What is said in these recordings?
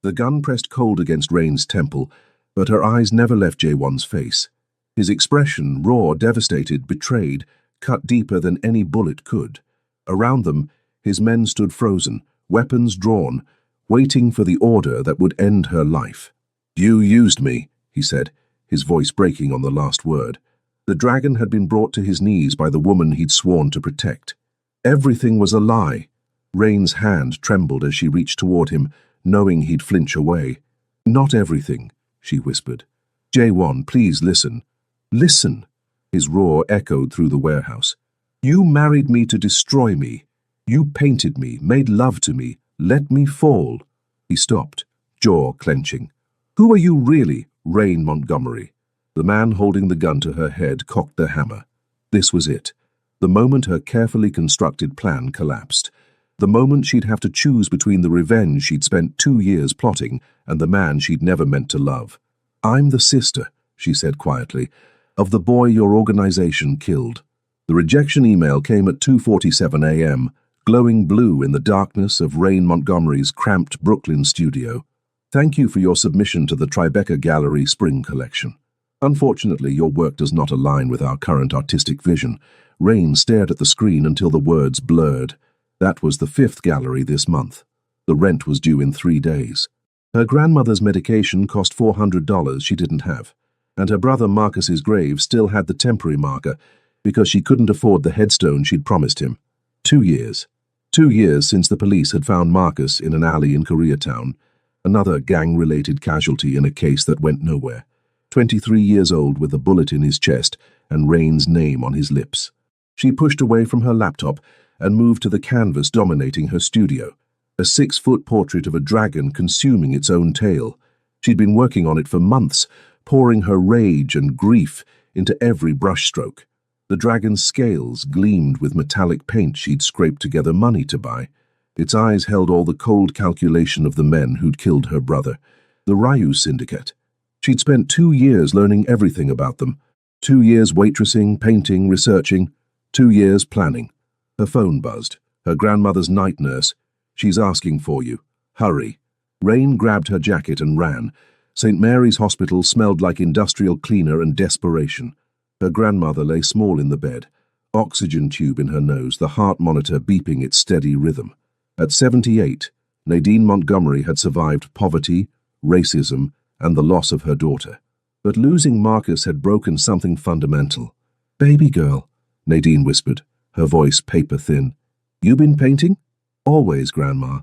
The gun pressed cold against Rain's temple, but her eyes never left Jaewon's face. His expression, raw, devastated, betrayed, cut deeper than any bullet could. Around them, his men stood frozen, weapons drawn, waiting for the order that would end her life. "You used me," he said, his voice breaking on the last word. The dragon had been brought to his knees by the woman he'd sworn to protect. Everything was a lie. Rain's hand trembled as she reached toward him, knowing he'd flinch away. "Not everything," she whispered. "Jaewon, please listen. Listen." His roar echoed through the warehouse. "You married me to destroy me. You painted me, made love to me, let me fall." He stopped, jaw clenching. "Who are you really, Rain Montgomery?" The man holding the gun to her head cocked the hammer. This was it. The moment her carefully constructed plan collapsed. The moment she'd have to choose between the revenge she'd spent 2 years plotting and the man she'd never meant to love. "I'm the sister," she said quietly, "of the boy your organization killed." The rejection email came at 2:47 a.m., glowing blue in the darkness of Rain Montgomery's cramped Brooklyn studio. "Thank you for your submission to the Tribeca Gallery Spring Collection. Unfortunately, your work does not align with our current artistic vision." Rain stared at the screen until the words blurred. That was the 5th gallery this month. The rent was due in 3 days. Her grandmother's medication cost $400 she didn't have, and her brother Marcus's grave still had the temporary marker because she couldn't afford the headstone she'd promised him. 2 years. 2 years since the police had found Marcus in an alley in Koreatown, another gang-related casualty in a case that went nowhere. 23 years old with a bullet in his chest and Rain's name on his lips. She pushed away from her laptop and moved to the canvas dominating her studio, a 6-foot portrait of a dragon consuming its own tail. She'd been working on it for months, pouring her rage and grief into every brushstroke. The dragon's scales gleamed with metallic paint she'd scraped together money to buy. Its eyes held all the cold calculation of the men who'd killed her brother, the Ryu Syndicate. She'd spent 2 years learning everything about them. 2 years waitressing, painting, researching. 2 years planning. Her phone buzzed. Her grandmother's night nurse. "She's asking for you. Hurry." Rain grabbed her jacket and ran. St. Mary's Hospital smelled like industrial cleaner and desperation. Her grandmother lay small in the bed, oxygen tube in her nose, the heart monitor beeping its steady rhythm. At 78, Nadine Montgomery had survived poverty, racism, and the loss of her daughter. But losing Marcus had broken something fundamental. "Baby girl," Nadine whispered, her voice paper-thin. "You been painting?" "Always, Grandma."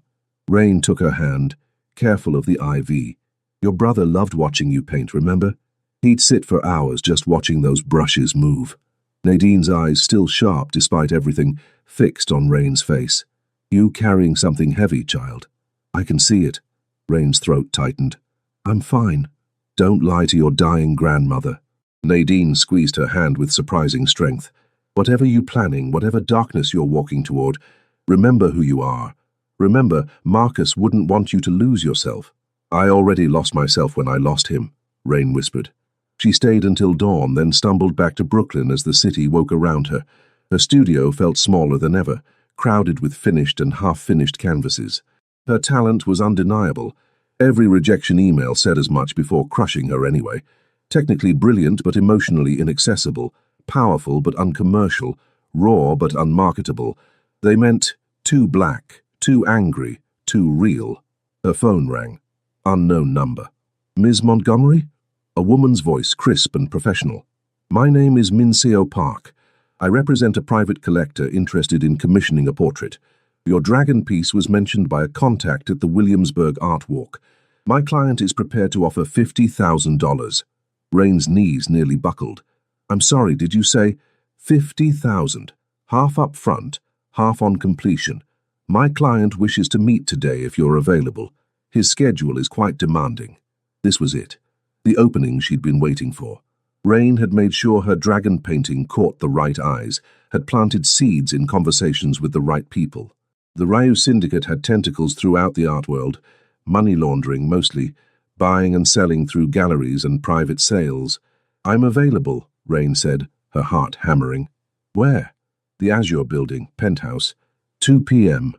Rain took her hand, careful of the IV. "Your brother loved watching you paint, remember? He'd sit for hours just watching those brushes move." Nadine's eyes, still sharp despite everything, fixed on Rain's face. "You carrying something heavy, child." "I can see it." Rain's throat tightened. "I'm fine." "Don't lie to your dying grandmother." Nadine squeezed her hand with surprising strength. "Whatever you're planning, whatever darkness you're walking toward, remember who you are. Remember, Marcus wouldn't want you to lose yourself." "I already lost myself when I lost him," Rain whispered. She stayed until dawn, then stumbled back to Brooklyn as the city woke around her. Her studio felt smaller than ever, crowded with finished and half-finished canvases. Her talent was undeniable. Every rejection email said as much before crushing her anyway. Technically brilliant but emotionally inaccessible, powerful but uncommercial, raw but unmarketable. They meant too black, too angry, too real. Her phone rang. Unknown number. "Ms. Montgomery?" A woman's voice, crisp and professional. "My name is Minseo Park. I represent a private collector interested in commissioning a portrait. Your dragon piece was mentioned by a contact at the Williamsburg Art Walk. My client is prepared to offer $50,000. Rain's knees nearly buckled. "I'm sorry, did you say 50,000? Half up front, half on completion. My client wishes to meet today if you're available. His schedule is quite demanding." This was it. The opening she'd been waiting for. Rain had made sure her dragon painting caught the right eyes, had planted seeds in conversations with the right people. The Ryu Syndicate had tentacles throughout the art world, money laundering mostly, buying and selling through galleries and private sales. "I'm available," Rain said, her heart hammering. "Where?" "The Azure Building, penthouse. 2 p.m.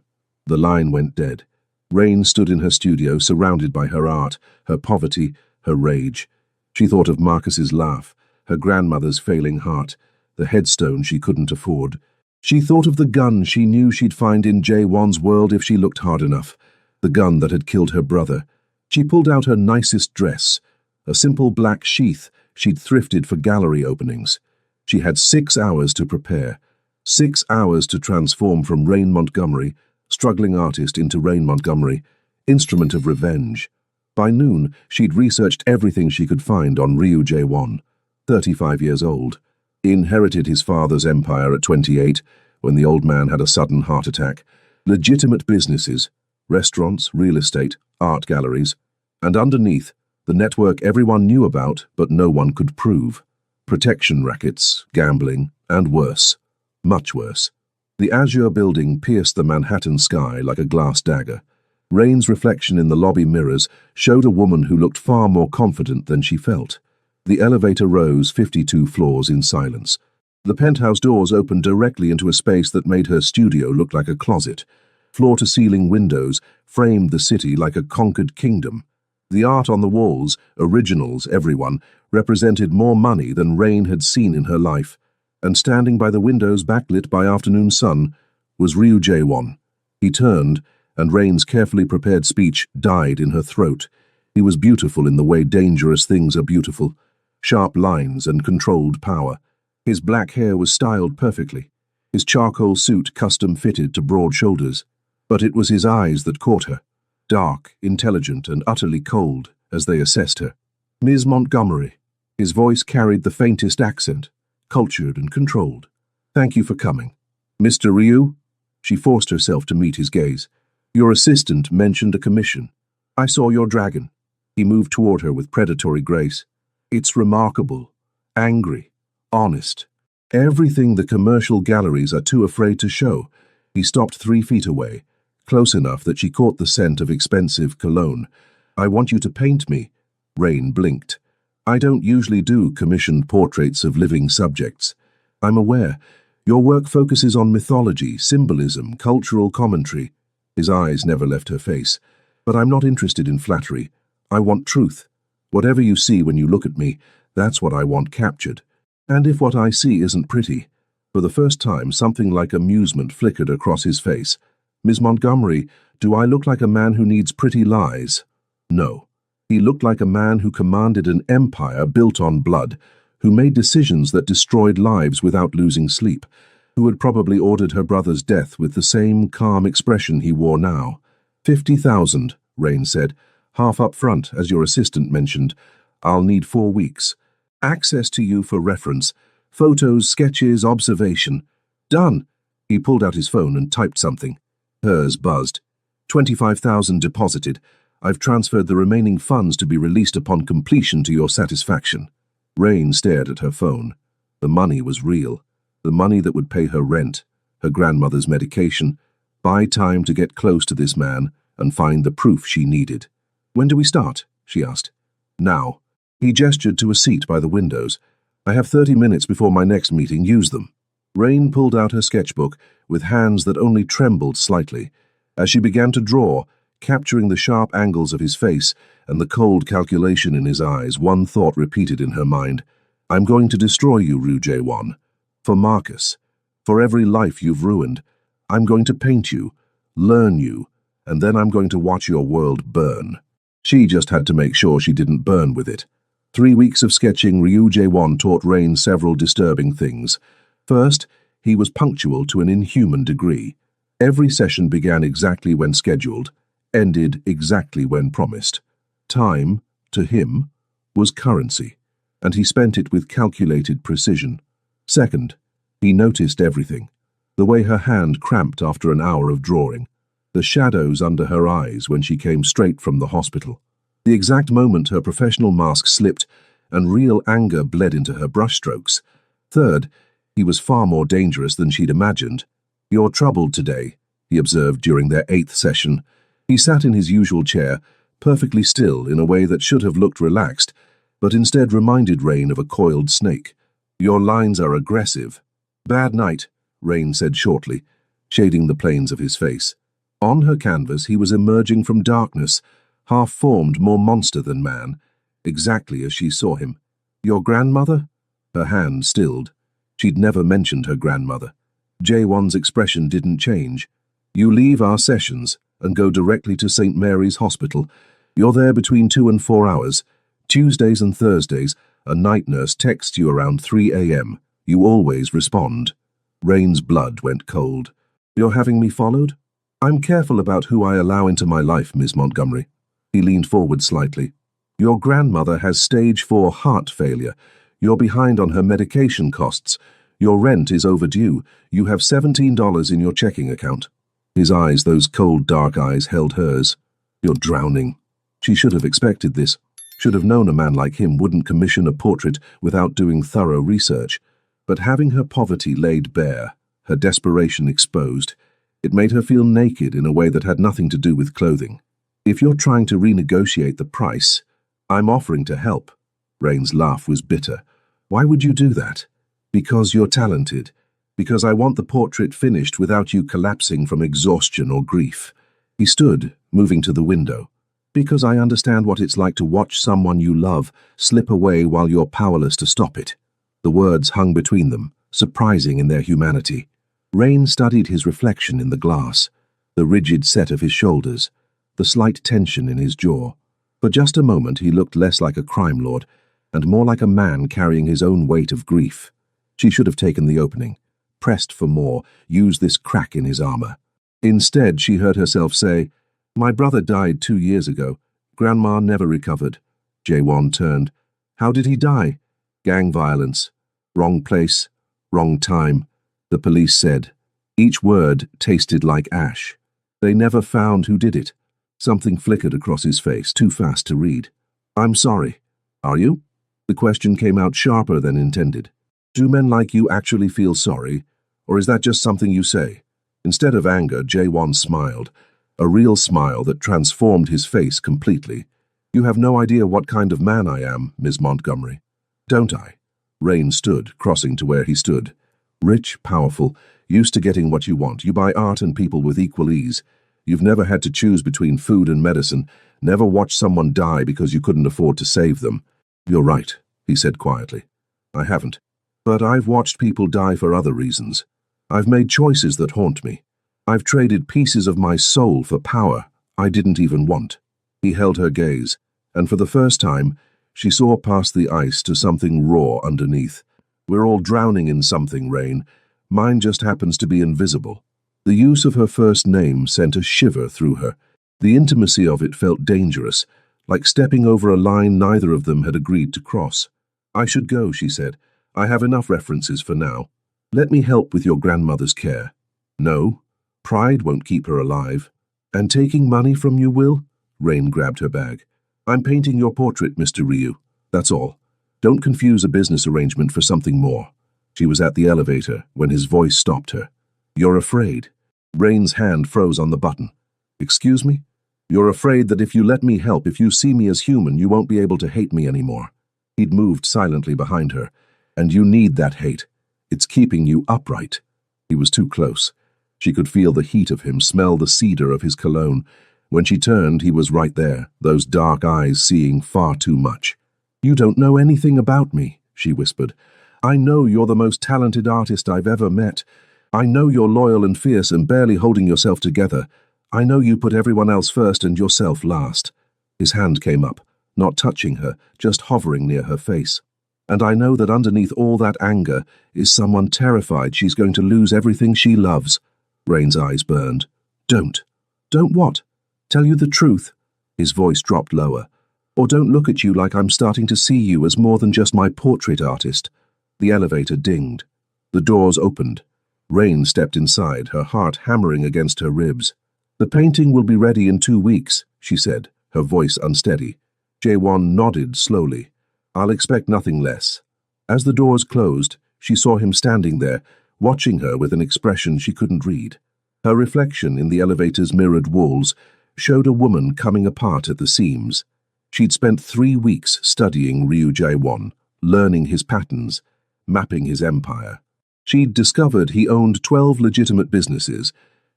The line went dead. Rain stood in her studio, surrounded by her art, her poverty, her rage. She thought of Marcus's laugh, her grandmother's failing heart, the headstone she couldn't afford. She thought of the gun she knew she'd find in Jaewon's world if she looked hard enough, the gun that had killed her brother. She pulled out her nicest dress, a simple black sheath she'd thrifted for gallery openings. She had 6 hours to prepare, 6 hours to transform from Rain Montgomery, struggling artist, into Rain Montgomery, instrument of revenge. By noon, she'd researched everything she could find on Ryu Jae-won, 35 years old. He inherited his father's empire at 28, when the old man had a sudden heart attack. Legitimate businesses, restaurants, real estate, art galleries, and underneath, the network everyone knew about but no one could prove. Protection rackets, gambling, and worse. Much worse. The azure building pierced the Manhattan sky like a glass dagger. Rain's reflection in the lobby mirrors showed a woman who looked far more confident than she felt. The elevator rose 52 floors in silence. The penthouse doors opened directly into a space that made her studio look like a closet. Floor-to-ceiling windows framed the city like a conquered kingdom. The art on the walls, originals, everyone, represented more money than Rain had seen in her life. And standing by the windows backlit by afternoon sun was Ryu Jae-won. He turned, and Rain's carefully prepared speech died in her throat. He was beautiful in the way dangerous things are beautiful. Sharp lines and controlled power. His black hair was styled perfectly, his charcoal suit custom-fitted to broad shoulders. But it was his eyes that caught her, dark, intelligent, and utterly cold as they assessed her. Ms. Montgomery. His voice carried the faintest accent, cultured and controlled. Thank you for coming. Mr. Ryu? She forced herself to meet his gaze. Your assistant mentioned a commission. I saw your dragon. He moved toward her with predatory grace. It's remarkable, angry, honest. Everything the commercial galleries are too afraid to show. He stopped 3 feet away, close enough that she caught the scent of expensive cologne. I want you to paint me. Rain blinked. I don't usually do commissioned portraits of living subjects. I'm aware. Your work focuses on mythology, symbolism, cultural commentary. His eyes never left her face. But I'm not interested in flattery. I want truth. Whatever you see when you look at me, that's what I want captured. And if what I see isn't pretty. For the first time, something like amusement flickered across his face. Ms. Montgomery, do I look like a man who needs pretty lies? No. He looked like a man who commanded an empire built on blood, who made decisions that destroyed lives without losing sleep, who had probably ordered her brother's death with the same calm expression he wore now. 50,000, Rain said, half up front, as your assistant mentioned. I'll need 4 weeks. Access to you for reference. Photos, sketches, observation. Done. He pulled out his phone and typed something. Hers buzzed. 25,000 deposited. I've transferred the remaining funds to be released upon completion to your satisfaction. Rain stared at her phone. The money was real. The money that would pay her rent, her grandmother's medication, buy time to get close to this man and find the proof she needed. When do we start? She asked. Now. He gestured to a seat by the windows. I have 30 minutes before my next meeting. Use them. Rain pulled out her sketchbook with hands that only trembled slightly. As she began to draw, capturing the sharp angles of his face and the cold calculation in his eyes, one thought repeated in her mind. I'm going to destroy you, Ryu Jae-won. For Marcus. For every life you've ruined. I'm going to paint you, learn you, and then I'm going to watch your world burn. She just had to make sure she didn't burn with it. 3 weeks of sketching, Ryu Jae-won taught Rain several disturbing things. First, he was punctual to an inhuman degree. Every session began exactly when scheduled, ended exactly when promised. Time, to him, was currency, and he spent it with calculated precision. Second, he noticed everything. The way her hand cramped after an hour of drawing. The shadows under her eyes when she came straight from the hospital. The exact moment her professional mask slipped and real anger bled into her brushstrokes. Third, he was far more dangerous than she'd imagined. You're troubled today, he observed during their 8th session. He sat in his usual chair, perfectly still in a way that should have looked relaxed, but instead reminded Rain of a coiled snake. Your lines are aggressive. Bad night, Rain said shortly, shading the planes of his face. On her canvas he was emerging from darkness, half-formed, more monster than man, exactly as she saw him. "Your grandmother?" Her hand stilled. She'd never mentioned her grandmother. Jaewon's expression didn't change. "You leave our sessions and go directly to St. Mary's Hospital. You're there between 2 and 4 hours. Tuesdays and Thursdays, a night nurse texts you around 3 a.m. You always respond." Rain's blood went cold. "You're having me followed?" "I'm careful about who I allow into my life, Miss Montgomery." He leaned forward slightly. "Your grandmother has stage 4 heart failure. You're behind on her medication costs. Your rent is overdue. You have $17 in your checking account." His eyes, those cold, dark eyes, held hers. "You're drowning." She should have expected this. Should have known a man like him wouldn't commission a portrait without doing thorough research. But having her poverty laid bare, her desperation exposed, it made her feel naked in a way that had nothing to do with clothing. "If you're trying to renegotiate the price, I'm offering to help." Rain's laugh was bitter. "Why would you do that?" "Because you're talented. Because I want the portrait finished without you collapsing from exhaustion or grief." He stood, moving to the window. "Because I understand what it's like to watch someone you love slip away while you're powerless to stop it." The words hung between them, surprising in their humanity. Rain studied his reflection in the glass, the rigid set of his shoulders, the slight tension in his jaw. For just a moment he looked less like a crime lord, and more like a man carrying his own weight of grief. She should have taken the opening, pressed for more, used this crack in his armor. Instead, she heard herself say, "My brother died 2 years ago. Grandma never recovered." Jaewon turned. "How did he die?" "Gang violence. Wrong place, wrong time," the police said. Each word tasted like ash. "They never found who did it." Something flickered across his face, too fast to read. "I'm sorry." "Are you?" The question came out sharper than intended. "Do men like you actually feel sorry, or is that just something you say?" Instead of anger, Jaewon smiled, a real smile that transformed his face completely. "You have no idea what kind of man I am, Miss Montgomery." "Don't I?" Rain stood, crossing to where he stood. "Rich, powerful, used to getting what you want. You buy art and people with equal ease. You've never had to choose between food and medicine, never watched someone die because you couldn't afford to save them." "You're right," he said quietly. "I haven't. But I've watched people die for other reasons. I've made choices that haunt me. I've traded pieces of my soul for power I didn't even want." He held her gaze, and for the first time, she saw past the ice to something raw underneath. "We're all drowning in something, Rain. Mine just happens to be invisible." The use of her first name sent a shiver through her. The intimacy of it felt dangerous, like stepping over a line neither of them had agreed to cross. "I should go," she said. "I have enough references for now. Let me help with your grandmother's care." "No, pride won't keep her alive." "And taking money from you will?" Rain grabbed her bag. "I'm painting your portrait, Mr. Ryu. That's all. Don't confuse a business arrangement for something more." She was at the elevator when his voice stopped her. "You're afraid." Rain's hand froze on the button. "Excuse me?" "You're afraid that if you let me help, if you see me as human, you won't be able to hate me anymore." He'd moved silently behind her. "And you need that hate. It's keeping you upright." He was too close. She could feel the heat of him, smell the cedar of his cologne. When she turned, he was right there, those dark eyes seeing far too much. "You don't know anything about me," she whispered. "I know you're the most talented artist I've ever met. I know you're loyal and fierce and barely holding yourself together. I know you put everyone else first and yourself last." His hand came up, not touching her, just hovering near her face. "And I know that underneath all that anger is someone terrified she's going to lose everything she loves." Rain's eyes burned. "Don't. Don't what? Tell you the truth." His voice dropped lower. "Or don't look at you like I'm starting to see you as more than just my portrait artist." The elevator dinged. The doors opened. Rain stepped inside, her heart hammering against her ribs. "The painting will be ready in 2 weeks," she said, her voice unsteady. Jaewon nodded slowly. "I'll expect nothing less." As the doors closed, she saw him standing there, watching her with an expression she couldn't read. Her reflection in the elevator's mirrored walls showed a woman coming apart at the seams. She'd spent 3 weeks studying Ryu Jaewon, learning his patterns, mapping his empire. She'd discovered he owned 12 legitimate businesses,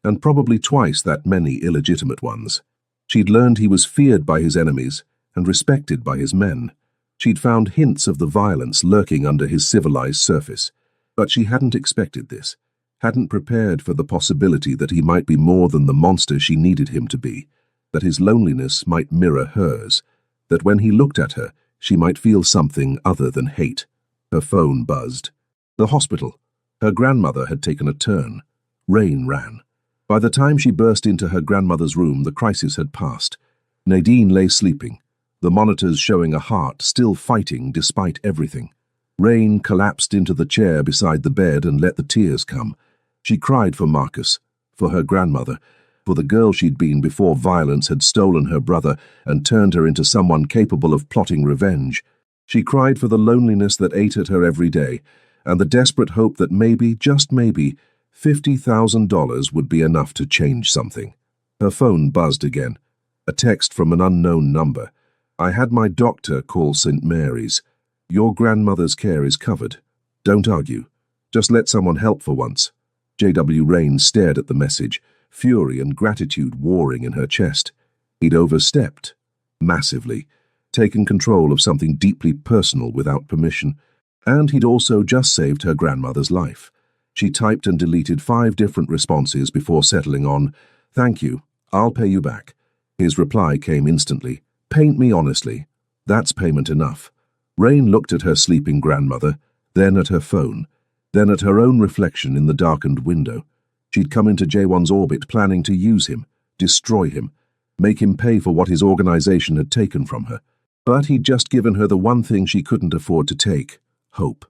and probably twice that many illegitimate ones. She'd learned he was feared by his enemies and respected by his men. She'd found hints of the violence lurking under his civilized surface, but she hadn't expected this, hadn't prepared for the possibility that he might be more than the monster she needed him to be, that his loneliness might mirror hers, that when he looked at her, she might feel something other than hate. Her phone buzzed. The hospital. Her grandmother had taken a turn. Rain ran. By the time she burst into her grandmother's room, the crisis had passed. Nadine lay sleeping, the monitors showing a heart still fighting despite everything. Rain collapsed into the chair beside the bed and let the tears come. She cried for Marcus, for her grandmother, for the girl she'd been before violence had stolen her brother and turned her into someone capable of plotting revenge. She cried for the loneliness that ate at her every day, and the desperate hope that maybe, just maybe, $50,000 would be enough to change something. Her phone buzzed again. A text from an unknown number. "I had my doctor call St. Mary's. Your grandmother's care is covered. Don't argue. Just let someone help for once." J.W. Rain stared at the message, fury and gratitude warring in her chest. He'd overstepped, massively, taken control of something deeply personal without permission, and he'd also just saved her grandmother's life. She typed and deleted 5 different responses before settling on, "Thank you, I'll pay you back." His reply came instantly, "Paint me honestly. That's payment enough." Rain looked at her sleeping grandmother, then at her phone, then at her own reflection in the darkened window. She'd come into J1's orbit planning to use him, destroy him, make him pay for what his organization had taken from her. But he'd just given her the one thing she couldn't afford to take, hope.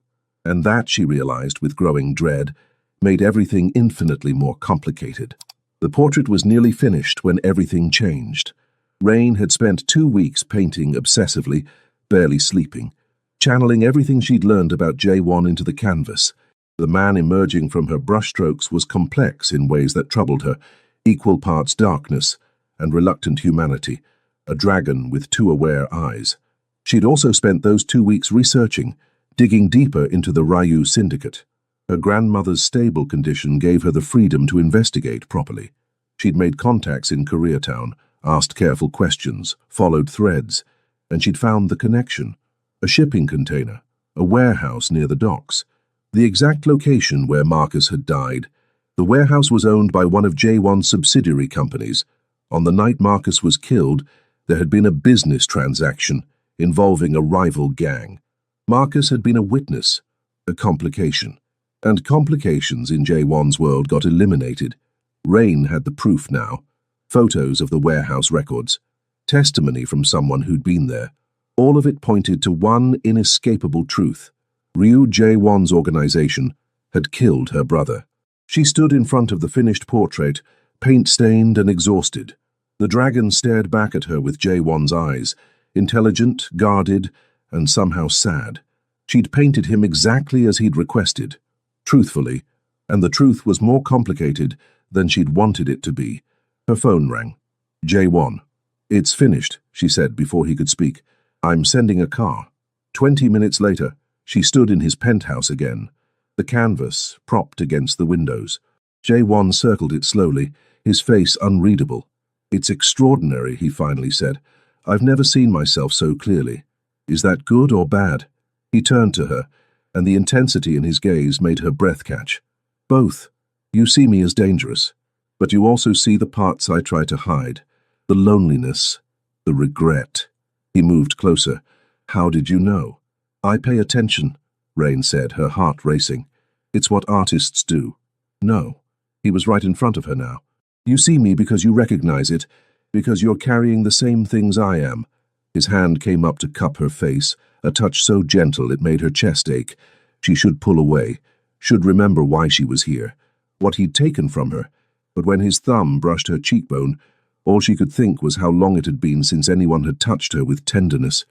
And that, she realized with growing dread, made everything infinitely more complicated. The portrait was nearly finished when everything changed. Rain had spent 2 weeks painting obsessively, barely sleeping, channeling everything she'd learned about J1 into the canvas. The man emerging from her brushstrokes was complex in ways that troubled her, equal parts darkness and reluctant humanity, a dragon with 2 aware eyes. She'd also spent those 2 weeks researching, digging deeper into the Ryu syndicate. Her grandmother's stable condition gave her the freedom to investigate properly. She'd made contacts in Koreatown, asked careful questions, followed threads, and she'd found the connection. A shipping container, a warehouse near the docks, the exact location where Marcus had died. The warehouse was owned by one of J1's subsidiary companies. On the night Marcus was killed, there had been a business transaction involving a rival gang. Marcus had been a witness, a complication. And complications in J1's world got eliminated. Rain had the proof now. Photos of the warehouse records. Testimony from someone who'd been there. All of it pointed to one inescapable truth. Ryu J1's organization had killed her brother. She stood in front of the finished portrait, paint-stained and exhausted. The dragon stared back at her with J1's eyes, intelligent, guarded, and somehow sad. She'd painted him exactly as he'd requested, truthfully, and the truth was more complicated than she'd wanted it to be. Her phone rang. J1. "It's finished," she said before he could speak. "I'm sending a car." 20 minutes later, she stood in his penthouse again, the canvas propped against the windows. J1 circled it slowly, his face unreadable. "It's extraordinary," he finally said. "I've never seen myself so clearly. Is that good or bad?" He turned to her, and the intensity in his gaze made her breath catch. "Both. You see me as dangerous, but you also see the parts I try to hide, the loneliness, the regret." He moved closer. "How did you know?" "I pay attention," Rain said, her heart racing. "It's what artists do." "No." He was right in front of her now. "You see me because you recognize it, because you're carrying the same things I am." His hand came up to cup her face, a touch so gentle it made her chest ache. She should pull away, should remember why she was here, what he'd taken from her. But when his thumb brushed her cheekbone, all she could think was how long it had been since anyone had touched her with tenderness.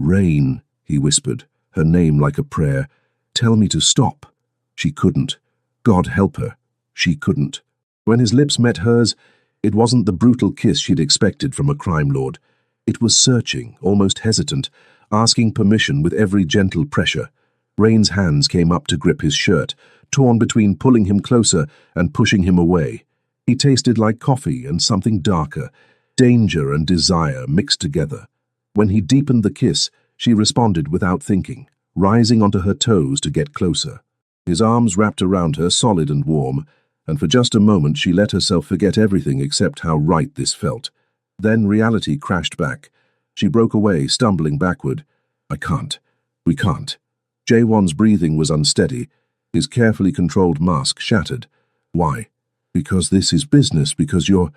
"Rain," he whispered, her name like a prayer. "Tell me to stop." She couldn't. God help her. She couldn't. When his lips met hers, it wasn't the brutal kiss she'd expected from a crime lord. It was searching, almost hesitant, asking permission with every gentle pressure. Rain's hands came up to grip his shirt, torn between pulling him closer and pushing him away. He tasted like coffee and something darker, danger and desire mixed together. When he deepened the kiss, she responded without thinking, rising onto her toes to get closer. His arms wrapped around her, solid and warm, and for just a moment she let herself forget everything except how right this felt. Then reality crashed back. She broke away, stumbling backward. I can't. We can't. Jaewon's breathing was unsteady, his carefully controlled mask shattered. Why? Because this is business, because you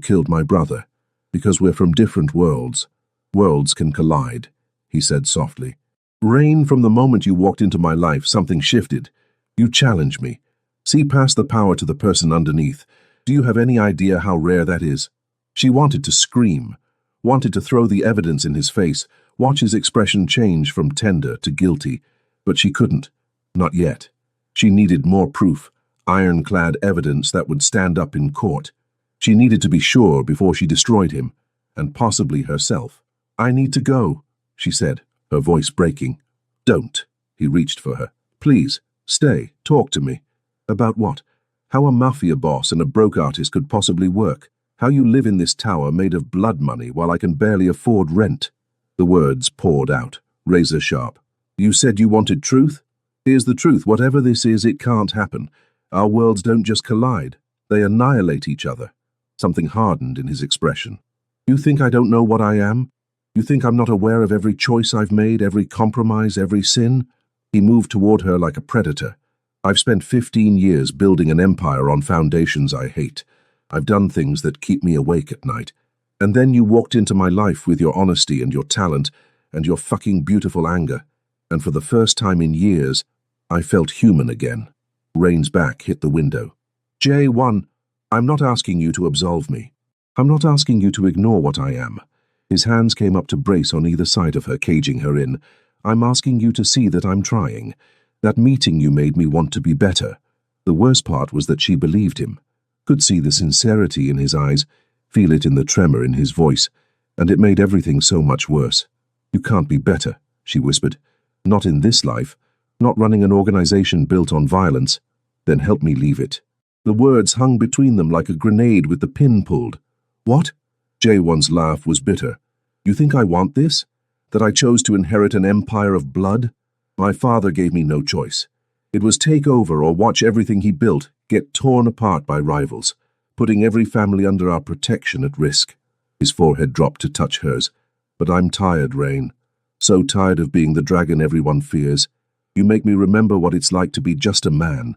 killed my brother. Because we're from different worlds. Worlds can collide, he said softly. Rain, from the moment you walked into my life, something shifted. You challenged me. See past the power to the person underneath. Do you have any idea how rare that is? She wanted to scream, wanted to throw the evidence in his face, watch his expression change from tender to guilty, but she couldn't. Not yet. She needed more proof, ironclad evidence that would stand up in court. She needed to be sure before she destroyed him, and possibly herself. I need to go, she said, her voice breaking. Don't. He reached for her. Please, stay, talk to me. About what? How a mafia boss and a broke artist could possibly work. How you live in this tower made of blood money while I can barely afford rent. The words poured out, razor sharp. You said you wanted truth? Here's the truth. Whatever this is, it can't happen. Our worlds don't just collide. They annihilate each other. Something hardened in his expression. You think I don't know what I am? You think I'm not aware of every choice I've made, every compromise, every sin? He moved toward her like a predator. I've spent 15 years building an empire on foundations I hate. I've done things that keep me awake at night. And then you walked into my life with your honesty and your talent and your fucking beautiful anger. And for the first time in years, I felt human again. Rain's back hit the window. J1, I'm not asking you to absolve me. I'm not asking you to ignore what I am. His hands came up to brace on either side of her, caging her in. I'm asking you to see that I'm trying. That meeting you made me want to be better. The worst part was that she believed him. Could see the sincerity in his eyes, feel it in the tremor in his voice, and it made everything so much worse. You can't be better, she whispered. Not in this life. Not running an organization built on violence. Then help me leave it. The words hung between them like a grenade with the pin pulled. What? Jaewon's laugh was bitter. You think I want this? That I chose to inherit an empire of blood? My father gave me no choice. It was take over or watch everything he built get torn apart by rivals, putting every family under our protection at risk. His forehead dropped to touch hers. But I'm tired, Rain. So tired of being the dragon everyone fears. You make me remember what it's like to be just a man.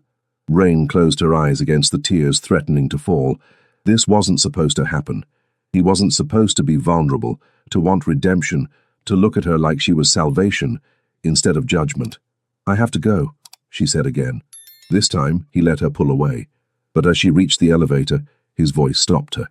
Rain closed her eyes against the tears threatening to fall. This wasn't supposed to happen. He wasn't supposed to be vulnerable, to want redemption, to look at her like she was salvation, instead of judgment. I have to go, she said again. This time, he let her pull away. But as she reached the elevator, his voice stopped her.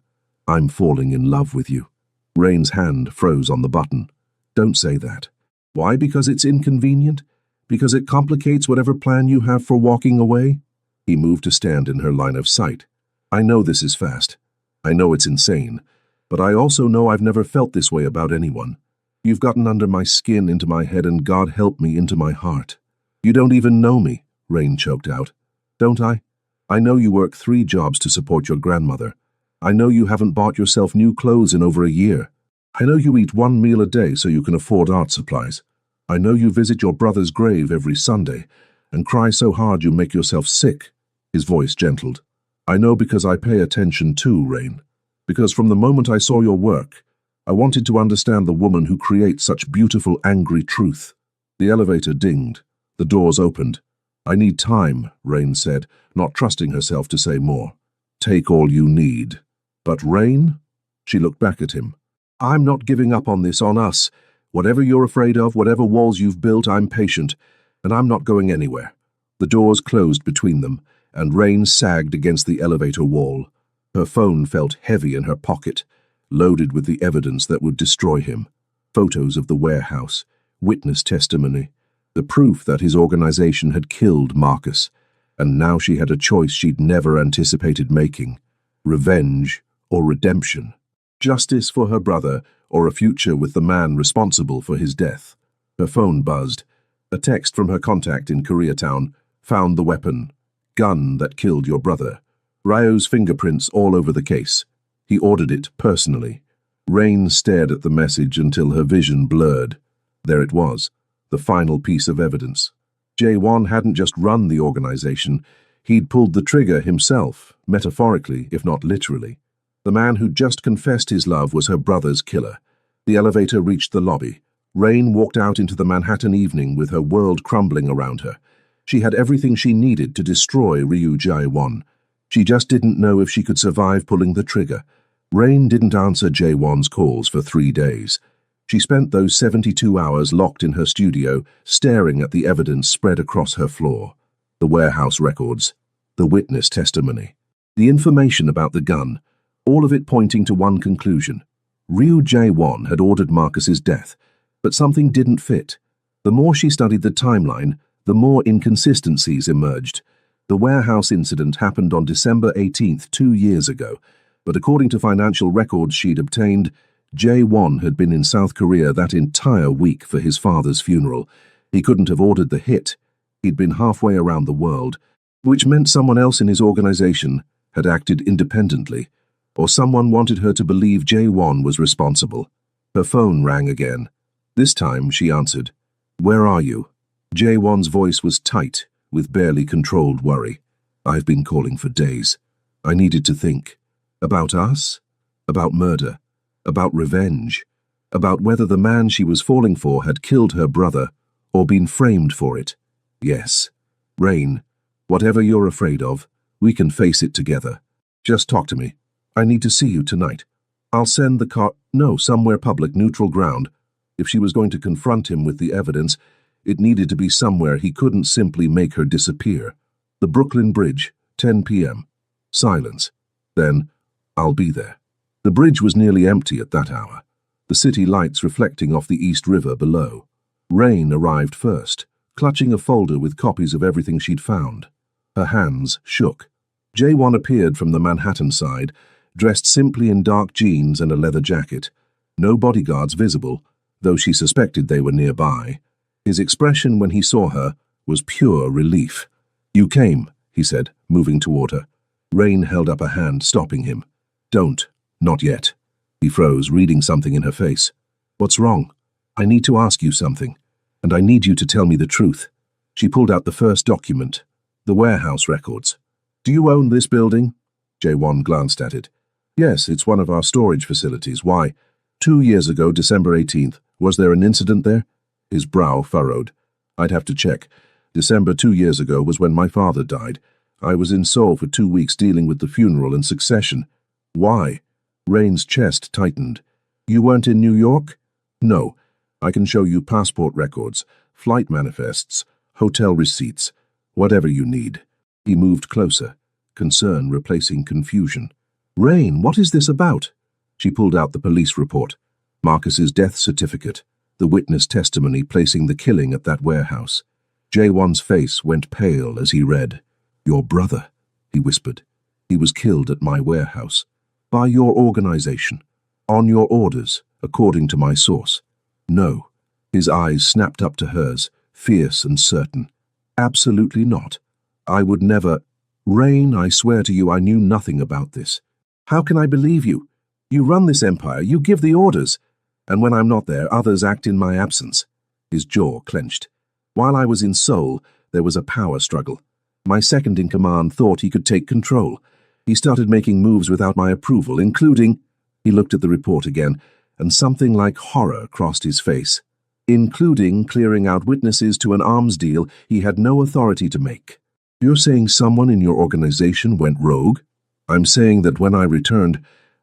I'm falling in love with you. Rain's hand froze on the button. Don't say that. Why? Because it's inconvenient? Because it complicates whatever plan you have for walking away? He moved to stand in her line of sight. I know this is fast. I know it's insane. But I also know I've never felt this way about anyone. You've gotten under my skin, into my head, and God help me, into my heart. You don't even know me, Rain choked out. Don't I? I know you work 3 jobs to support your grandmother. I know you haven't bought yourself new clothes in over a year. I know you eat 1 meal a day so you can afford art supplies. I know you visit your brother's grave every Sunday and cry so hard you make yourself sick. His voice gentled. I know because I pay attention too, Rain. Because from the moment I saw your work, I wanted to understand the woman who creates such beautiful, angry truth. The elevator dinged. The doors opened. I need time, Rain said, not trusting herself to say more. Take all you need. But Rain? She looked back at him. I'm not giving up on this, on us. Whatever you're afraid of, whatever walls you've built, I'm patient, and I'm not going anywhere. The doors closed between them, and Rain sagged against the elevator wall. Her phone felt heavy in her pocket, loaded with the evidence that would destroy him. Photos of the warehouse, witness testimony, the proof that his organization had killed Marcus, and now she had a choice she'd never anticipated making: revenge or redemption. Justice for her brother, or a future with the man responsible for his death. Her phone buzzed. A text from her contact in Koreatown. Found the weapon. Gun that killed your brother. Ryo's fingerprints all over the case. He ordered it personally. Rain stared at the message until her vision blurred. There it was, the final piece of evidence. Jae-won hadn't just run the organization, he'd pulled the trigger himself, metaphorically, if not literally. The man who'd just confessed his love was her brother's killer. The elevator reached the lobby. Rain walked out into the Manhattan evening with her world crumbling around her. She had everything she needed to destroy Ryu Jae-won. She just didn't know if she could survive pulling the trigger. Rain didn't answer Jae-won's calls for 3 days. She spent those 72 hours locked in her studio, staring at the evidence spread across her floor. The warehouse records, the witness testimony, the information about the gun, all of it pointing to one conclusion. Ryu Jae-won had ordered Marcus's death, but something didn't fit. The more she studied the timeline, the more inconsistencies emerged. The warehouse incident happened on December 18th, 2 years ago, but according to financial records she'd obtained, Jae-won had been in South Korea that entire week for his father's funeral. He couldn't have ordered the hit. He'd been halfway around the world, which meant someone else in his organization had acted independently, or someone wanted her to believe Jae-won was responsible. Her phone rang again. This time she answered. "Where are you?" Jae-won's voice was tight, with barely controlled worry. "I've been calling for days. I needed to think. About us? About murder? About revenge? About whether the man she was falling for had killed her brother, or been framed for it? Yes. Rain, whatever you're afraid of, we can face it together. Just talk to me. I need to see you tonight. I'll send the car— No, somewhere public, neutral ground. If she was going to confront him with the evidence, it needed to be somewhere he couldn't simply make her disappear. The Brooklyn Bridge, 10 p.m. Silence. Then, I'll be there. The bridge was nearly empty at that hour, the city lights reflecting off the East River below. Rain arrived first, clutching a folder with copies of everything she'd found. Her hands shook. Jae-won appeared from the Manhattan side, dressed simply in dark jeans and a leather jacket. No bodyguards visible, though she suspected they were nearby. His expression when he saw her was pure relief. "You came," he said, moving toward her. Rain held up a hand, stopping him. "Don't. Not yet." He froze, reading something in her face. "What's wrong? I need to ask you something, and I need you to tell me the truth." She pulled out the first document, the warehouse records. "Do you own this building?" Jae-won glanced at it. "Yes, it's one of our storage facilities. Why? 2 years ago, December 18th, was there an incident there?" His brow furrowed. "I'd have to check. December 2 years ago was when my father died. I was in Seoul for 2 weeks dealing with the funeral and succession." "Why?" Rain's chest tightened. "You weren't in New York?" "No. I can show you passport records, flight manifests, hotel receipts, whatever you need." He moved closer, concern replacing confusion. "Rain, what is this about?" She pulled out the police report. Marcus's death certificate, the witness testimony placing the killing at that warehouse. Jae-won's face went pale as he read. "Your brother," he whispered. "He was killed at my warehouse. By your organization. On your orders, according to my source." "No." His eyes snapped up to hers, fierce and certain. "Absolutely not. I would never— Rain, I swear to you I knew nothing about this. How can I believe you? You run this empire, you give the orders. And when I'm not there, others act in my absence." His jaw clenched. "While I was in Seoul, there was a power struggle. My second-in-command thought he could take control. He started making moves without my approval, including—" He looked at the report again, and something like horror crossed his face. "Including clearing out witnesses to an arms deal he had no authority to make." "You're saying someone in your organization went rogue?" "I'm saying that when I returned,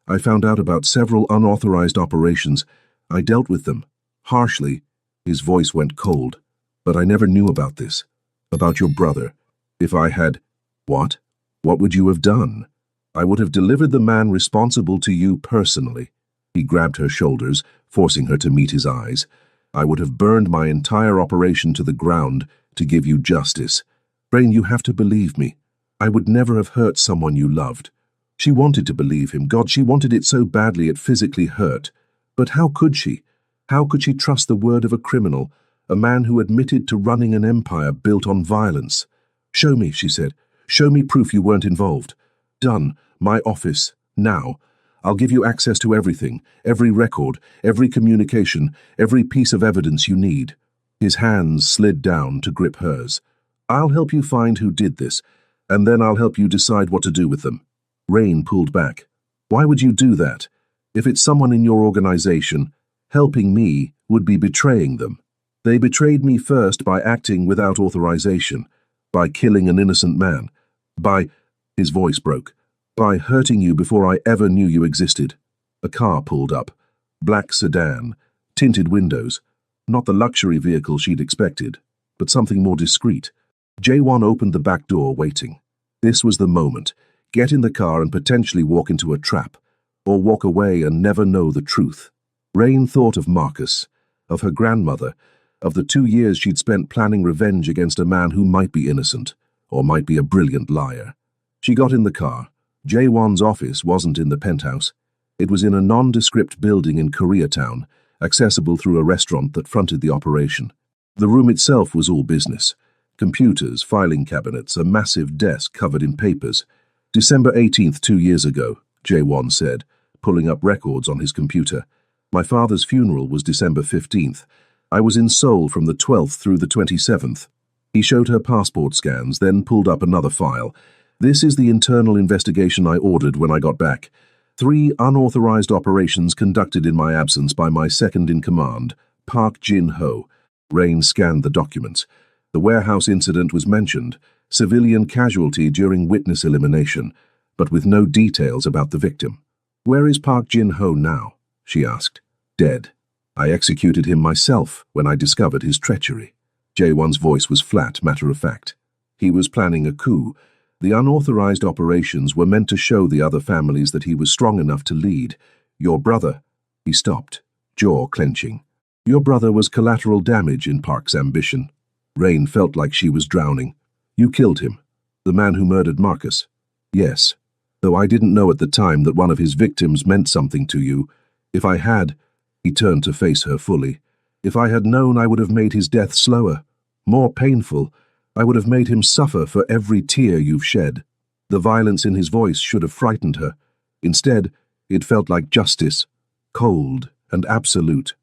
I found out about several unauthorized operations. I dealt with them. Harshly." His voice went cold. "But I never knew about this. About your brother. If I had—" "What? What would you have done?" "I would have delivered the man responsible to you personally." He grabbed her shoulders, forcing her to meet his eyes. "I would have burned my entire operation to the ground to give you justice. Rain, you have to believe me. I would never have hurt someone you loved." She wanted to believe him. God, she wanted it so badly it physically hurt. But how could she? How could she trust the word of a criminal, a man who admitted to running an empire built on violence? "Show me," she said. "Show me proof you weren't involved." Done. My office. Now. I'll give you access to everything, every record, every communication, every piece of evidence you need. His hands slid down to grip hers. I'll help you find who did this, and then I'll help you decide what to do with them. Rain pulled back. Why would you do that? If it's someone in your organization, helping me would be betraying them. They betrayed me first by acting without authorization, by killing an innocent man, by— His voice broke. By hurting you before I ever knew you existed. A car pulled up. Black sedan, tinted windows. Not the luxury vehicle she'd expected, but something more discreet. Jaewon opened the back door, waiting. This was the moment. Get in the car and potentially walk into a trap, or walk away and never know the truth. Rain thought of Marcus, of her grandmother, of the 2 years she'd spent planning revenge against a man who might be innocent, or might be a brilliant liar. She got in the car. Jaewon's office wasn't in the penthouse. It was in a nondescript building in Koreatown, accessible through a restaurant that fronted the operation. The room itself was all business. Computers, filing cabinets, a massive desk covered in papers. December 18th, 2 years ago, Jaewon said, pulling up records on his computer. My father's funeral was December 15th. I was in Seoul from the 12th through the 27th. He showed her passport scans, then pulled up another file. This is the internal investigation I ordered when I got back. 3 unauthorized operations conducted in my absence by my second-in-command, Park Jin-ho. Rain scanned the documents. The warehouse incident was mentioned, civilian casualty during witness elimination, but with no details about the victim. Where is Park Jin-ho now? She asked. Dead. I executed him myself when I discovered his treachery. Jaewon's voice was flat, matter-of-fact. He was planning a coup. The unauthorized operations were meant to show the other families that he was strong enough to lead. Your brother— He stopped, jaw clenching. Your brother was collateral damage in Park's ambition. Rain felt like she was drowning. You killed him. The man who murdered Marcus. Yes, though I didn't know at the time that one of his victims meant something to you. If I had— He turned to face her fully. If I had known, I would have made his death slower, more painful. I would have made him suffer for every tear you've shed. The violence in his voice should have frightened her. Instead, it felt like justice, cold and absolute.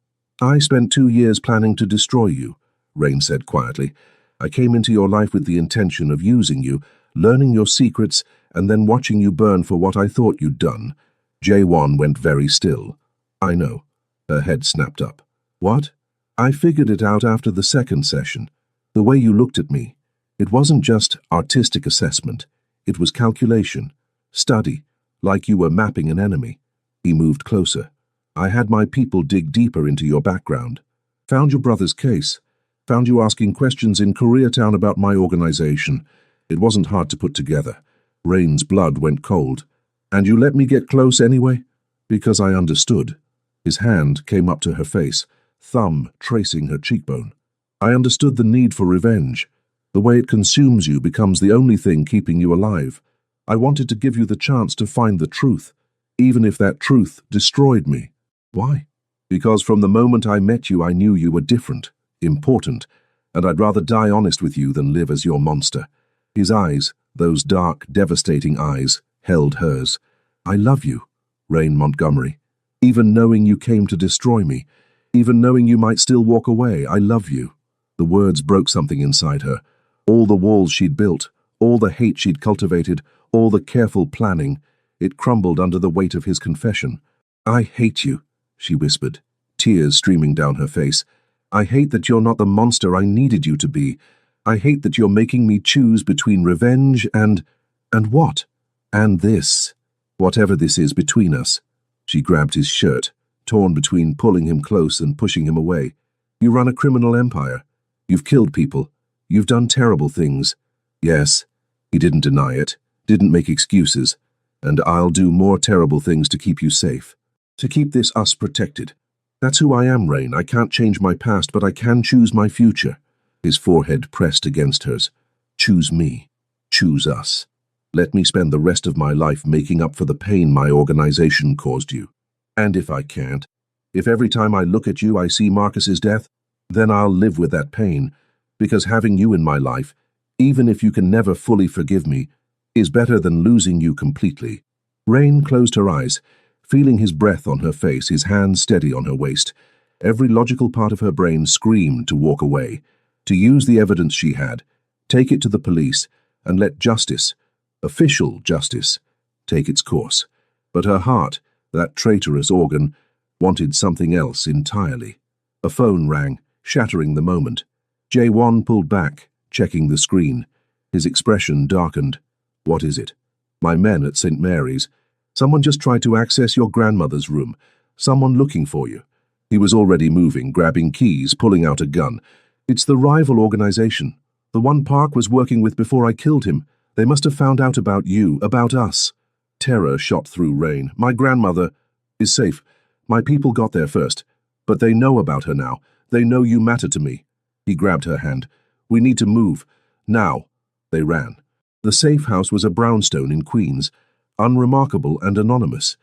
I spent 2 years planning to destroy you, Rain said quietly. I came into your life with the intention of using you, learning your secrets, and then watching you burn for what I thought you'd done. Jaewon went very still. I know. Her head snapped up. What? I figured it out after the second session. The way you looked at me. It wasn't just artistic assessment. It was calculation, study, like you were mapping an enemy. He moved closer. I had my people dig deeper into your background. Found your brother's case. Found you asking questions in Koreatown about my organization. It wasn't hard to put together. Rain's blood went cold. And you let me get close anyway? Because I understood. His hand came up to her face, thumb tracing her cheekbone. I understood the need for revenge. The way it consumes you becomes the only thing keeping you alive. I wanted to give you the chance to find the truth, even if that truth destroyed me. Why? Because from the moment I met you, I knew you were different, important, and I'd rather die honest with you than live as your monster. His eyes, those dark, devastating eyes, held hers. I love you, Rain Montgomery. Even knowing you came to destroy me, even knowing you might still walk away, I love you. The words broke something inside her. All the walls she'd built, all the hate she'd cultivated, all the careful planning, it crumbled under the weight of his confession. I hate you, she whispered, tears streaming down her face. I hate that you're not the monster I needed you to be. I hate that you're making me choose between revenge and what? And this. Whatever this is between us. She grabbed his shirt, torn between pulling him close and pushing him away. You run a criminal empire. You've killed people. You've done terrible things. Yes, he didn't deny it, didn't make excuses. And I'll do more terrible things to keep you safe. To keep this us protected. That's who I am, Rain. I can't change my past, but I can choose my future. His forehead pressed against hers. Choose me. Choose us. Let me spend the rest of my life making up for the pain my organization caused you. And if I can't, if every time I look at you I see Marcus's death, then I'll live with that pain. Because having you in my life, even if you can never fully forgive me, is better than losing you completely. Rain closed her eyes, feeling his breath on her face, his hands steady on her waist. Every logical part of her brain screamed to walk away, to use the evidence she had, take it to the police, and let justice, official justice, take its course. But her heart, that traitorous organ, wanted something else entirely. A phone rang, shattering the moment. Jae-won pulled back, checking the screen. His expression darkened. "What is it?" "My men at St. Mary's. Someone just tried to access your grandmother's room. Someone looking for you." He was already moving, grabbing keys, pulling out a gun. "It's the rival organization. The one Park was working with before I killed him. They must have found out about you, about us." Terror shot through Rain. "My grandmother is safe. My people got there first. But they know about her now. They know you matter to me." He grabbed her hand. "We need to move. Now." They ran. The safe house was a brownstone in Queens, unremarkable and anonymous.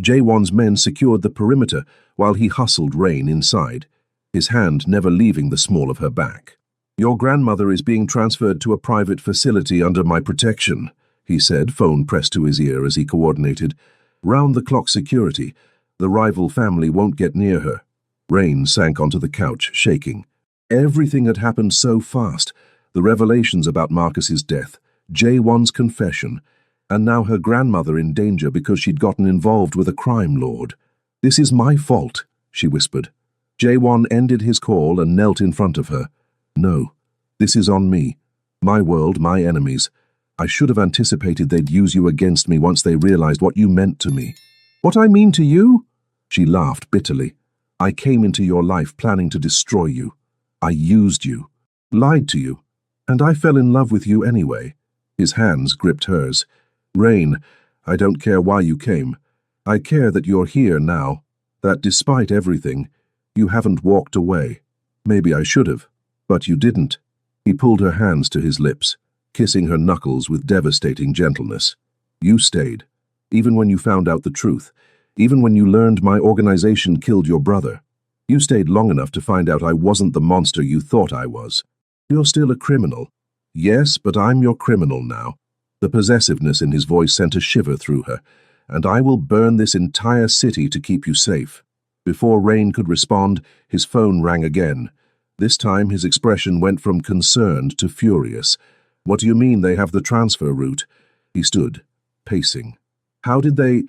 Jae-won's men secured the perimeter while he hustled Rain inside, his hand never leaving the small of her back. "Your grandmother is being transferred to a private facility under my protection," he said, phone pressed to his ear as he coordinated. "Round-the-clock security. The rival family won't get near her." Rain sank onto the couch, shaking. Everything had happened so fast. The revelations about Marcus's death, Jae-won's confession, and now her grandmother in danger because she'd gotten involved with a crime lord. "This is my fault," she whispered. Jae-won ended his call and knelt in front of her. "No, this is on me. My world, my enemies. I should have anticipated they'd use you against me once they realized what you meant to me." "What I mean to you?" She laughed bitterly. "I came into your life planning to destroy you. I used you, lied to you, and I fell in love with you anyway." His hands gripped hers. "Rain, I don't care why you came. I care that you're here now, that despite everything, you haven't walked away. Maybe I should have, but you didn't." He pulled her hands to his lips, kissing her knuckles with devastating gentleness. "You stayed, even when you found out the truth, even when you learned my organization killed your brother. You stayed long enough to find out I wasn't the monster you thought I was. You're still a criminal." "Yes, but I'm your criminal now." The possessiveness in his voice sent a shiver through her. "And I will burn this entire city to keep you safe." Before Rain could respond, his phone rang again. This time his expression went from concerned to furious. "What do you mean they have the transfer route?" He stood, pacing. "How did they—"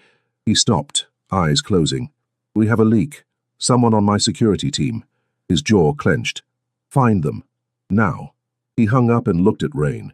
He stopped, eyes closing. "We have a leak. Someone on my security team." His jaw clenched. "Find them. Now." He hung up and looked at Rain.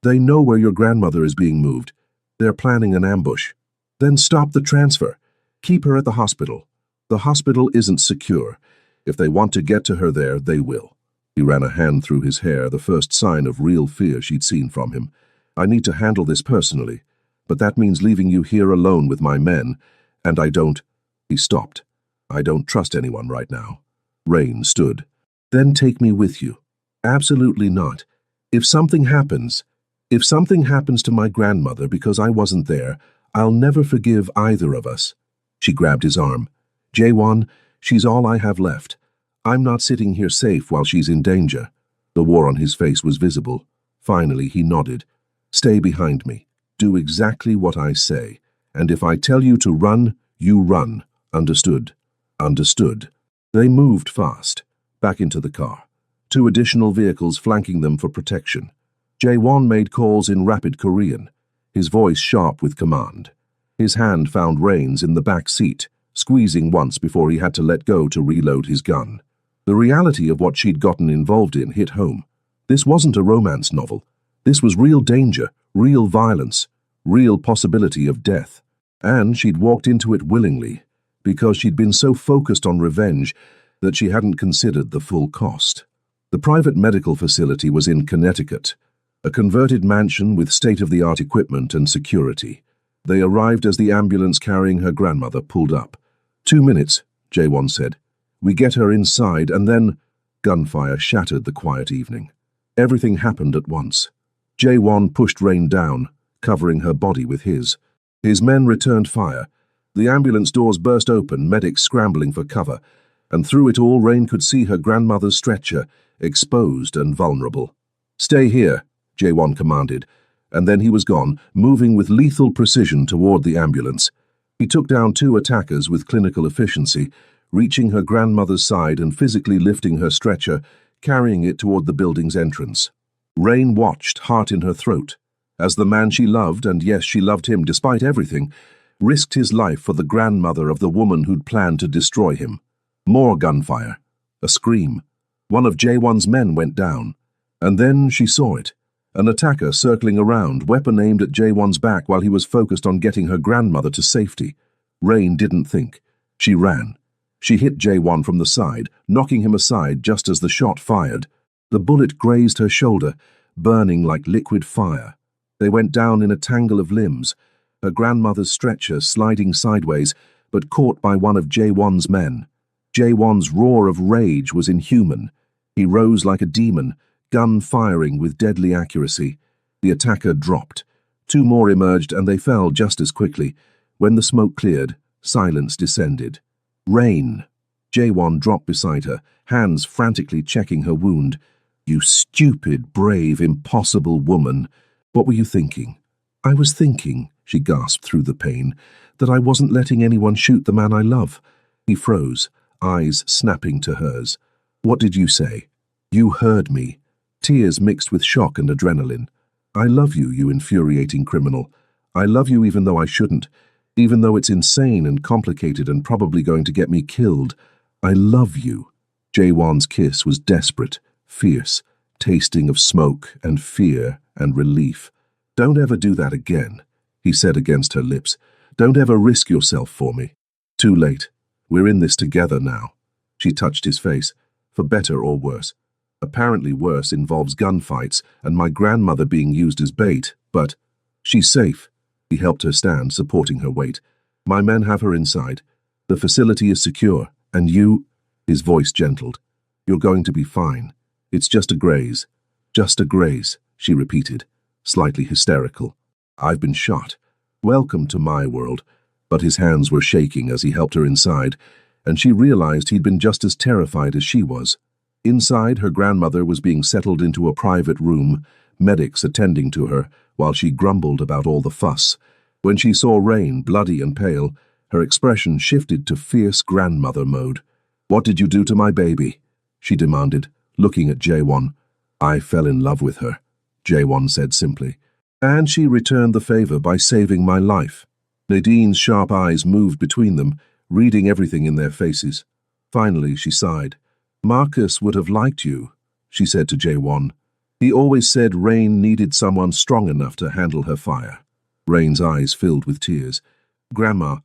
"They know where your grandmother is being moved. They're planning an ambush. Then stop the transfer. Keep her at the hospital. The hospital isn't secure. If they want to get to her there, they will." He ran a hand through his hair, the first sign of real fear she'd seen from him. "I need to handle this personally, but that means leaving you here alone with my men, and I don't—" He stopped. "I don't trust anyone right now." Rain stood. "Then take me with you." "Absolutely not. If something happens to my grandmother because I wasn't there, I'll never forgive either of us." She grabbed his arm. "Jae-won, she's all I have left. I'm not sitting here safe while she's in danger." The war on his face was visible. Finally, he nodded. "Stay behind me. Do exactly what I say. And if I tell you to run, you run. Understood?" "Understood." They moved fast, back into the car. 2 additional vehicles flanking them for protection. Jae-won made calls in rapid Korean, his voice sharp with command. His hand found Rain's in the back seat, squeezing once before he had to let go to reload his gun. The reality of what she'd gotten involved in hit home. This wasn't a romance novel. This was real danger, real violence, real possibility of death. And she'd walked into it willingly, because she'd been so focused on revenge that she hadn't considered the full cost. The private medical facility was in Connecticut, a converted mansion with state-of-the-art equipment and security. They arrived as the ambulance carrying her grandmother pulled up. 2 minutes, Jae-won said. "We get her inside and then—" Gunfire shattered the quiet evening. Everything happened at once. Jae-won pushed Rain down, covering her body with his. His men returned fire. The ambulance doors burst open, medics scrambling for cover, and through it all Rain could see her grandmother's stretcher, exposed and vulnerable. "Stay here," Jae-won commanded, and then he was gone, moving with lethal precision toward the ambulance. He took down 2 attackers with clinical efficiency, reaching her grandmother's side and physically lifting her stretcher, carrying it toward the building's entrance. Rain watched, heart in her throat, as the man she loved, and yes, she loved him despite everything, risked his life for the grandmother of the woman who'd planned to destroy him. More gunfire. A scream. One of Jaewon's men went down. And then she saw it. An attacker circling around, weapon aimed at Jaewon's back while he was focused on getting her grandmother to safety. Rain didn't think. She ran. She hit Jaewon from the side, knocking him aside just as the shot fired. The bullet grazed her shoulder, burning like liquid fire. They went down in a tangle of limbs, her grandmother's stretcher sliding sideways, but caught by one of Jaewon's men. Jaewon's roar of rage was inhuman. He rose like a demon, gun firing with deadly accuracy. The attacker dropped. 2 more emerged and they fell just as quickly. When the smoke cleared, silence descended. Rain. Jaewon dropped beside her, hands frantically checking her wound. You stupid, brave, impossible woman. What were you thinking? I was thinking, she gasped through the pain, that I wasn't letting anyone shoot the man I love. He froze, eyes snapping to hers. What did you say? You heard me. Tears mixed with shock and adrenaline. I love you, you infuriating criminal. I love you even though I shouldn't, even though it's insane and complicated and probably going to get me killed. I love you. Jaewon's kiss was desperate, fierce, tasting of smoke and fear and relief. Don't ever do that again, he said against her lips. Don't ever risk yourself for me. Too late. We're in this together now. She touched his face, for better or worse. Apparently worse involves gunfights and my grandmother being used as bait, but she's safe. He helped her stand, supporting her weight. My men have her inside. The facility is secure, and you, his voice gentled. You're going to be fine. It's just a graze. Just a graze, she repeated, slightly hysterical. I've been shot. Welcome to my world. But his hands were shaking as he helped her inside, and she realized he'd been just as terrified as she was. Inside, her grandmother was being settled into a private room, medics attending to her, while she grumbled about all the fuss. When she saw Rain, bloody and pale, her expression shifted to fierce grandmother mode. What did you do to my baby? She demanded, looking at Jaewon. I fell in love with her, Jaewon said simply. And she returned the favor by saving my life. Nadine's sharp eyes moved between them, reading everything in their faces. Finally, she sighed. Marcus would have liked you, she said to Jaewon. He always said Rain needed someone strong enough to handle her fire. Rain's eyes filled with tears. Grandma,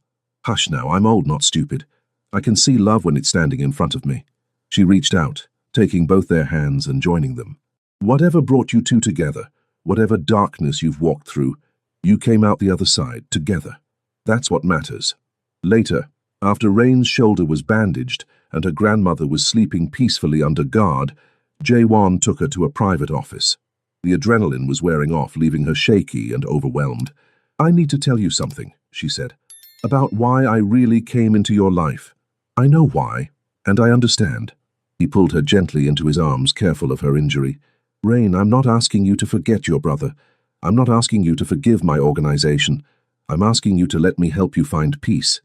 hush now, I'm old, not stupid. I can see love when it's standing in front of me. She reached out, taking both their hands and joining them. Whatever brought you two together, whatever darkness you've walked through, you came out the other side, together. That's what matters. Later, after Rain's shoulder was bandaged and her grandmother was sleeping peacefully under guard, Jaewon took her to a private office. The adrenaline was wearing off, leaving her shaky and overwhelmed. I need to tell you something, she said, about why I really came into your life. I know why, and I understand. He pulled her gently into his arms, careful of her injury. Rain, I'm not asking you to forget your brother. I'm not asking you to forgive my organization. I'm asking you to let me help you find peace.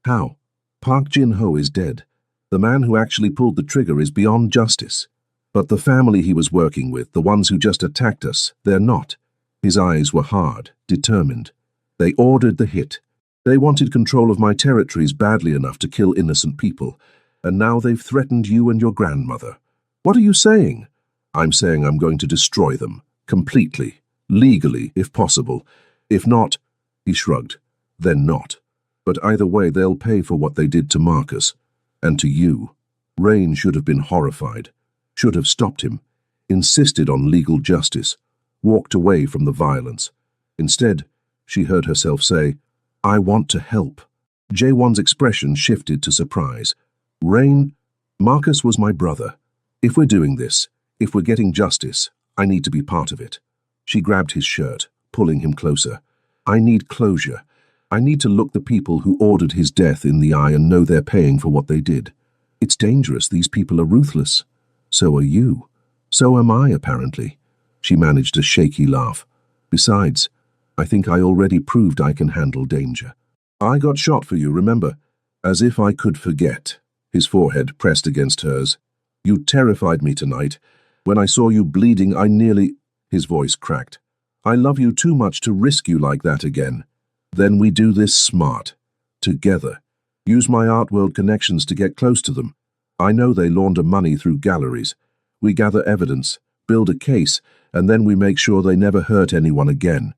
How? Park Jin-ho is dead. The man who actually pulled the trigger is beyond justice. But the family he was working with, the ones who just attacked us, they're not. His eyes were hard, determined. They ordered the hit. They wanted control of my territories badly enough to kill innocent people, and now they've threatened you and your grandmother. What are you saying? I'm saying I'm going to destroy them, completely, legally, if possible. If not, he shrugged, then not. But either way, they'll pay for what they did to Marcus, and to you. Rain should have been horrified, should have stopped him, insisted on legal justice, walked away from the violence. Instead, she heard herself say, I want to help. Jaewon's expression shifted to surprise. Rain, Marcus was my brother. If we're doing this, if we're getting justice, I need to be part of it. She grabbed his shirt, pulling him closer. I need closure. I need to look the people who ordered his death in the eye and know they're paying for what they did. It's dangerous. These people are ruthless. So are you. So am I, apparently. She managed a shaky laugh. Besides, I think I already proved I can handle danger. I got shot for you, remember? As if I could forget. His forehead pressed against hers. You terrified me tonight. When I saw you bleeding, I nearly... His voice cracked. I love you too much to risk you like that again. Then we do this smart. Together. Use my art world connections to get close to them. I know they launder money through galleries. We gather evidence, build a case, and then we make sure they never hurt anyone again.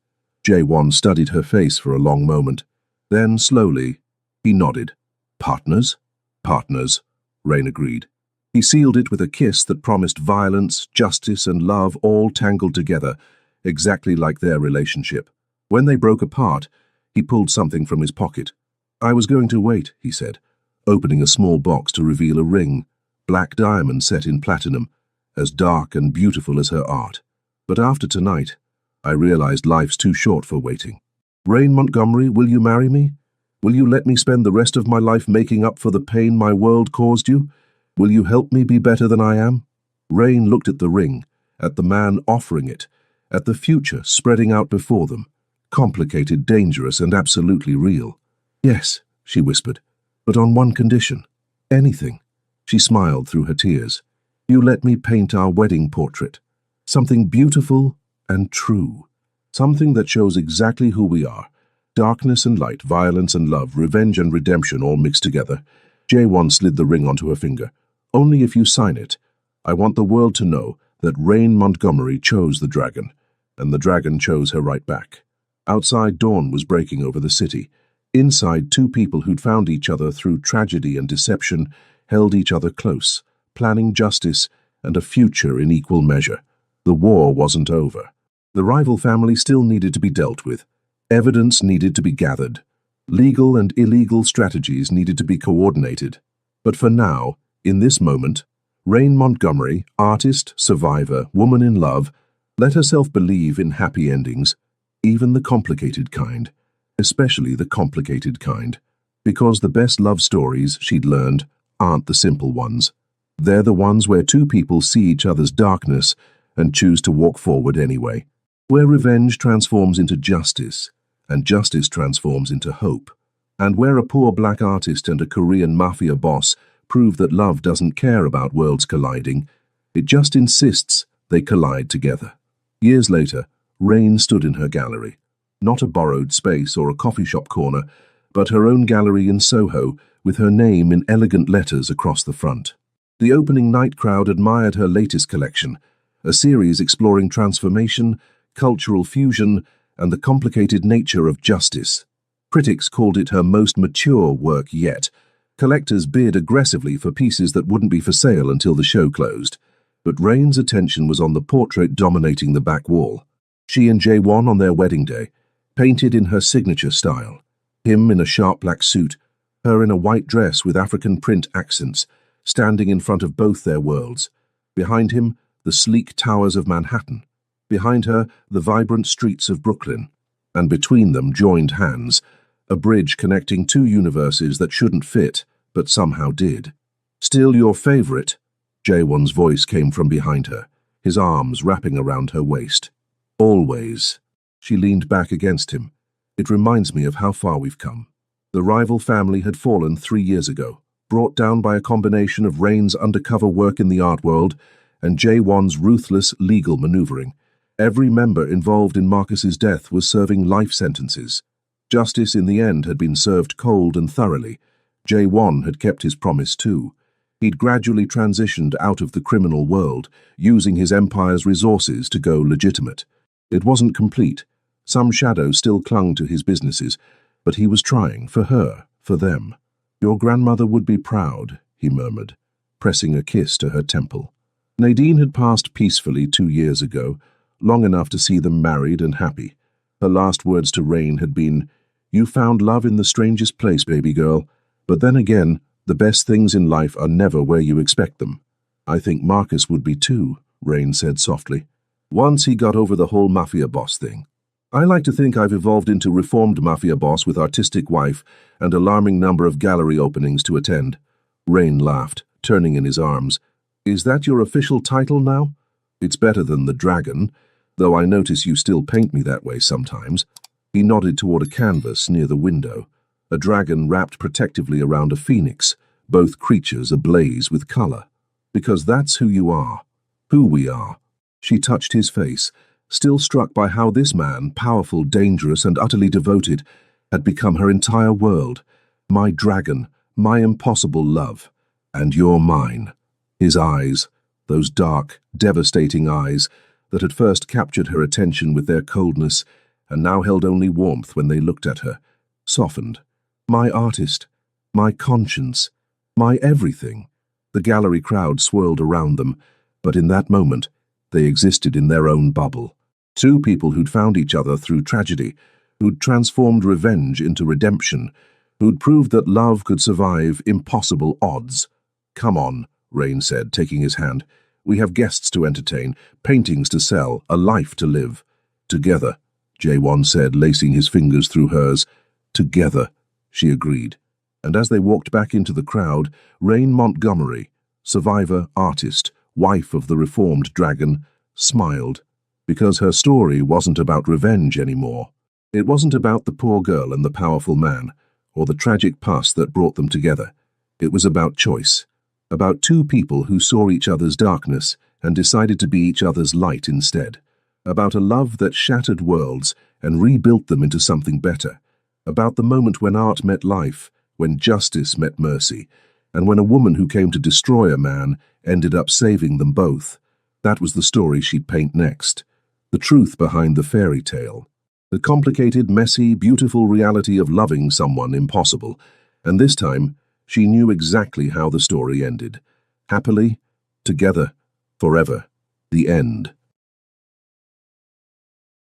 Jae-won studied her face for a long moment. Then, slowly, he nodded. Partners? Partners, Rain agreed. He sealed it with a kiss that promised violence, justice, and love all tangled together, exactly like their relationship. When they broke apart, he pulled something from his pocket. I was going to wait, he said, opening a small box to reveal a ring, black diamond set in platinum, as dark and beautiful as her art. But after tonight, I realized life's too short for waiting. Rain Montgomery, will you marry me? Will you let me spend the rest of my life making up for the pain my world caused you? Will you help me be better than I am? Rain looked at the ring, at the man offering it, at the future spreading out before them, complicated, dangerous, and absolutely real. Yes, she whispered, but on one condition. Anything. She smiled through her tears. You let me paint our wedding portrait. Something beautiful and true. Something that shows exactly who we are. Darkness and light, violence and love, revenge and redemption all mixed together. Jae-won slid the ring onto her finger. Only if you sign it. I want the world to know that Rain Montgomery chose the dragon, and the dragon chose her right back. Outside, dawn was breaking over the city. Inside, two people who'd found each other through tragedy and deception held each other close, planning justice and a future in equal measure. The war wasn't over. The rival family still needed to be dealt with. Evidence needed to be gathered. Legal and illegal strategies needed to be coordinated. But for now, in this moment, Rain Montgomery, artist, survivor, woman in love, let herself believe in happy endings, even the complicated kind, especially the complicated kind, because the best love stories, she'd learned, aren't the simple ones. They're the ones where two people see each other's darkness and choose to walk forward anyway, where revenge transforms into justice, and justice transforms into hope, and where a poor black artist and a Korean mafia boss prove that love doesn't care about worlds colliding, it just insists they collide together. Years later, Rain stood in her gallery, not a borrowed space or a coffee shop corner, but her own gallery in Soho with her name in elegant letters across the front. The opening night crowd admired her latest collection, a series exploring transformation, cultural fusion, and the complicated nature of justice. Critics called it her most mature work yet. Collectors bid aggressively for pieces that wouldn't be for sale until the show closed. But Rain's attention was on the portrait dominating the back wall. She and Jae-won on their wedding day, painted in her signature style. Him in a sharp black suit, her in a white dress with African print accents, standing in front of both their worlds. Behind him, the sleek towers of Manhattan. Behind her, the vibrant streets of Brooklyn. And between them, joined hands, a bridge connecting two universes that shouldn't fit, but somehow did. Still your favorite? Jae-won's voice came from behind her, his arms wrapping around her waist. Always. She leaned back against him. It reminds me of how far we've come. The rival family had fallen 3 years ago, brought down by a combination of Rain's undercover work in the art world and Jae-won's ruthless legal maneuvering. Every member involved in Marcus's death was serving life sentences. Justice in the end had been served cold and thoroughly. Jae-won had kept his promise too. He'd gradually transitioned out of the criminal world, using his empire's resources to go legitimate. It wasn't complete. Some shadow still clung to his businesses, but he was trying, for her, for them. Your grandmother would be proud, he murmured, pressing a kiss to her temple. Nadine had passed peacefully 2 years ago, long enough to see them married and happy. Her last words to Rain had been, "You found love in the strangest place, baby girl. But then again, the best things in life are never where you expect them." I think Marcus would be too, Rain said softly. Once he got over the whole mafia boss thing. I like to think I've evolved into reformed mafia boss with artistic wife and alarming number of gallery openings to attend. Rain laughed, turning in his arms. Is that your official title now? It's better than the dragon. though I notice you still paint me that way sometimes." He nodded toward a canvas near the window, a dragon wrapped protectively around a phoenix, both creatures ablaze with color. "Because that's who you are, who we are." She touched his face, still struck by how this man, powerful, dangerous, and utterly devoted, had become her entire world. "My dragon, my impossible love, and you're mine." His eyes, those dark, devastating eyes that had first captured her attention with their coldness and now held only warmth when they looked at her, softened. "My artist, my conscience, my everything." The gallery crowd swirled around them, but in that moment, they existed in their own bubble. Two people who'd found each other through tragedy, who'd transformed revenge into redemption, who'd proved that love could survive impossible odds. "Come on," Rain said, taking his hand. "We have guests to entertain, paintings to sell, a life to live." "Together," Jaewon said, lacing his fingers through hers. "Together," she agreed. And as they walked back into the crowd, Rain Montgomery, survivor, artist, wife of the reformed dragon, smiled, because her story wasn't about revenge anymore. It wasn't about the poor girl and the powerful man, or the tragic past that brought them together. It was about choice, about two people who saw each other's darkness and decided to be each other's light instead, about a love that shattered worlds and rebuilt them into something better, about the moment when art met life, when justice met mercy, and when a woman who came to destroy a man ended up saving them both. That was the story she'd paint next, the truth behind the fairy tale, the complicated, messy, beautiful reality of loving someone impossible. And this time, she knew exactly how the story ended. Happily, together, forever. The end.